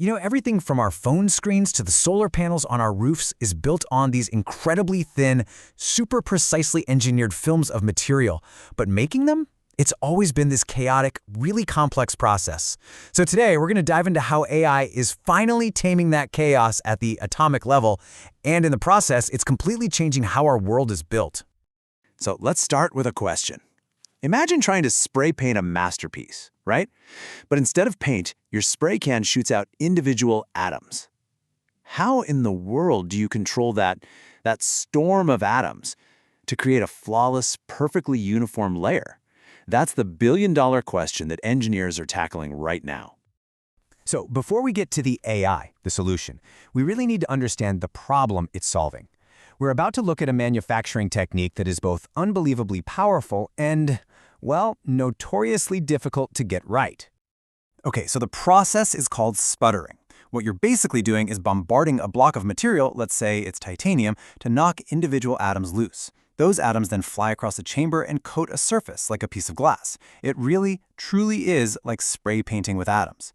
Everything from our phone screens to the solar panels on our roofs is built on these incredibly thin, super precisely engineered films of material. But making them? It's always been this chaotic, really complex process. So today, we're going to dive into how AI is finally taming that chaos at the atomic level, and in the process, it's completely changing how our world is built. So let's start with a question. Imagine trying to spray paint a masterpiece, right? But instead of paint, your spray can shoots out individual atoms. How in the world do you control that storm of atoms to create a flawless, perfectly uniform layer? That's the billion-dollar question that engineers are tackling right now. So before we get to the AI, the solution, we really need to understand the problem it's solving. We're about to look at a manufacturing technique that is both unbelievably powerful and, well, notoriously difficult to get right. Okay, so the process is called sputtering. What you're basically doing is bombarding a block of material, let's say it's titanium, to knock individual atoms loose. Those atoms then fly across a chamber and coat a surface like a piece of glass. It really, truly is like spray painting with atoms.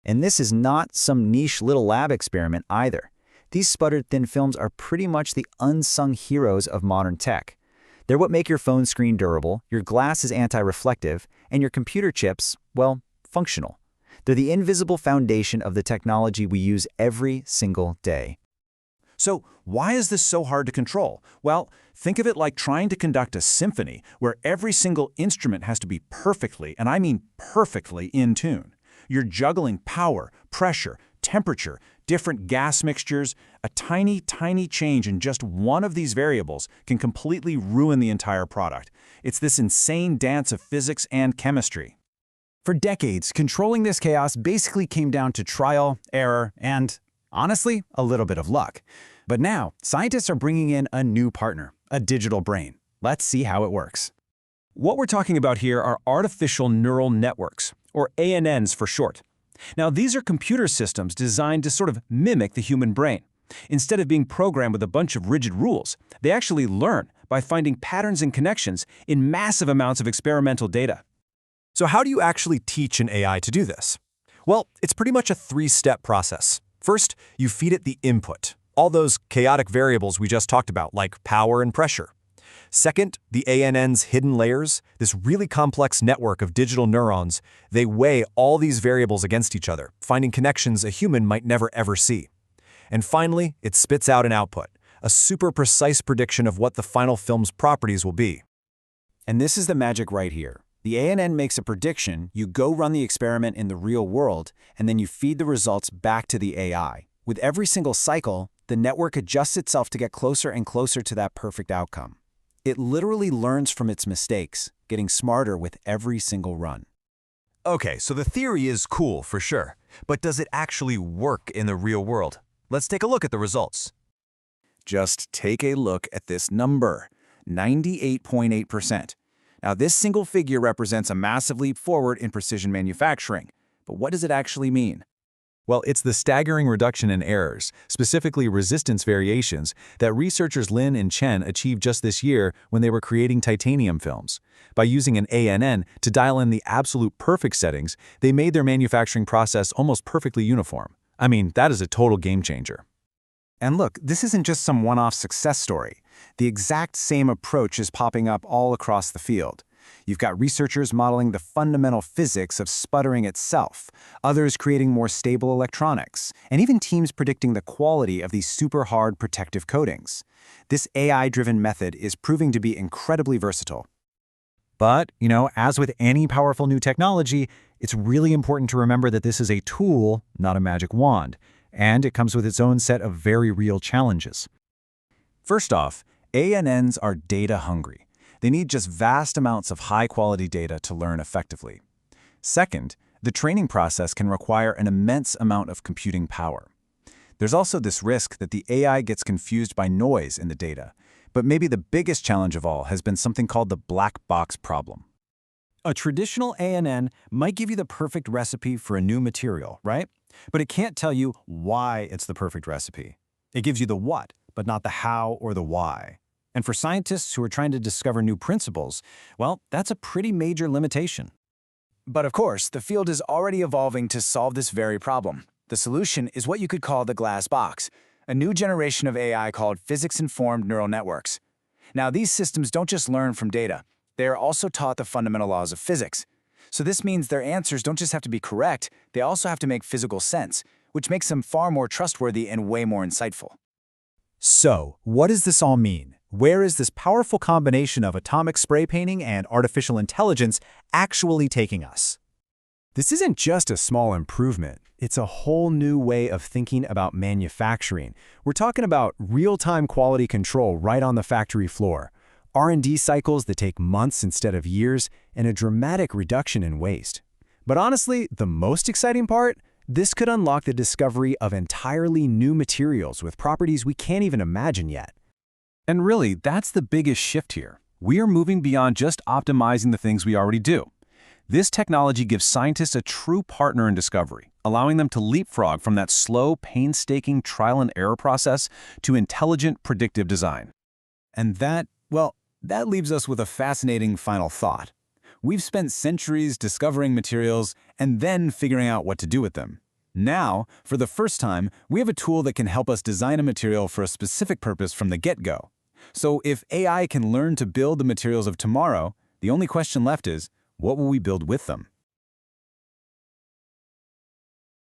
And this is not some niche little lab experiment either. These sputtered thin films are pretty much the unsung heroes of modern tech. They're what make your phone screen durable, your glass is anti-reflective, and your computer chips, well, functional. They're the invisible foundation of the technology we use every single day. So why is this so hard to control? Well, think of it like trying to conduct a symphony where every single instrument has to be perfectly, and I mean perfectly, in tune. You're juggling power, pressure, temperature, different gas mixtures. A tiny, tiny change in just one of these variables can completely ruin the entire product. It's this insane dance of physics and chemistry. For decades, controlling this chaos basically came down to trial, error, and, honestly, a little bit of luck. But now, scientists are bringing in a new partner, a digital brain. Let's see how it works. What we're talking about here are artificial neural networks, or ANNs for short. Now, these are computer systems designed to sort of mimic the human brain. Instead of being programmed with a bunch of rigid rules, they actually learn by finding patterns and connections in massive amounts of experimental data. So how do you actually teach an AI to do this? Well, it's pretty much a three-step process. First, you feed it the input, all those chaotic variables we just talked about, like power and pressure. Second, the ANN's hidden layers, this really complex network of digital neurons, they weigh all these variables against each other, finding connections a human might never ever see. And finally, it spits out an output, a super precise prediction of what the final film's properties will be. And this is the magic right here. The ANN makes a prediction, you go run the experiment in the real world, and then you feed the results back to the AI. With every single cycle, the network adjusts itself to get closer and closer to that perfect outcome. It literally learns from its mistakes, getting smarter with every single run. Okay, so the theory is cool for sure, but does it actually work in the real world? Let's take a look at the results. Just take a look at this number, 98.8%. Now, this single figure represents a massive leap forward in precision manufacturing. But what does it actually mean? Well, it's the staggering reduction in errors, specifically resistance variations, that researchers Lin and Chen achieved just this year when they were creating titanium films. By using an ANN to dial in the absolute perfect settings, they made their manufacturing process almost perfectly uniform. I mean, that is a total game changer. And look, this isn't just some one-off success story. The exact same approach is popping up all across the field. You've got researchers modeling the fundamental physics of sputtering itself, others creating more stable electronics, and even teams predicting the quality of these super hard protective coatings. This AI-driven method is proving to be incredibly versatile. But, as with any powerful new technology, it's really important to remember that this is a tool, not a magic wand, and it comes with its own set of very real challenges. First off, ANNs are data hungry. They need just vast amounts of high-quality data to learn effectively. Second, the training process can require an immense amount of computing power. There's also this risk that the AI gets confused by noise in the data. But maybe the biggest challenge of all has been something called the black box problem. A traditional ANN might give you the perfect recipe for a new material, right? But it can't tell you why it's the perfect recipe. It gives you the what, but not the how or the why. And for scientists who are trying to discover new principles, well, that's a pretty major limitation. But of course, the field is already evolving to solve this very problem. The solution is what you could call the glass box, a new generation of AI called physics-informed neural networks. Now, these systems don't just learn from data. They are also taught the fundamental laws of physics. So this means their answers don't just have to be correct, they also have to make physical sense, which makes them far more trustworthy and way more insightful. So, what does this all mean? Where is this powerful combination of atomic spray painting and artificial intelligence actually taking us? This isn't just a small improvement. It's a whole new way of thinking about manufacturing. We're talking about real-time quality control right on the factory floor, R&D cycles that take months instead of years, and a dramatic reduction in waste. But honestly, the most exciting part? This could unlock the discovery of entirely new materials with properties we can't even imagine yet. And really, that's the biggest shift here. We are moving beyond just optimizing the things we already do. This technology gives scientists a true partner in discovery, allowing them to leapfrog from that slow, painstaking trial and error process to intelligent, predictive design. And that leaves us with a fascinating final thought. We've spent centuries discovering materials and then figuring out what to do with them. Now, for the first time, we have a tool that can help us design a material for a specific purpose from the get-go. So if AI can learn to build the materials of tomorrow, the only question left is, what will we build with them?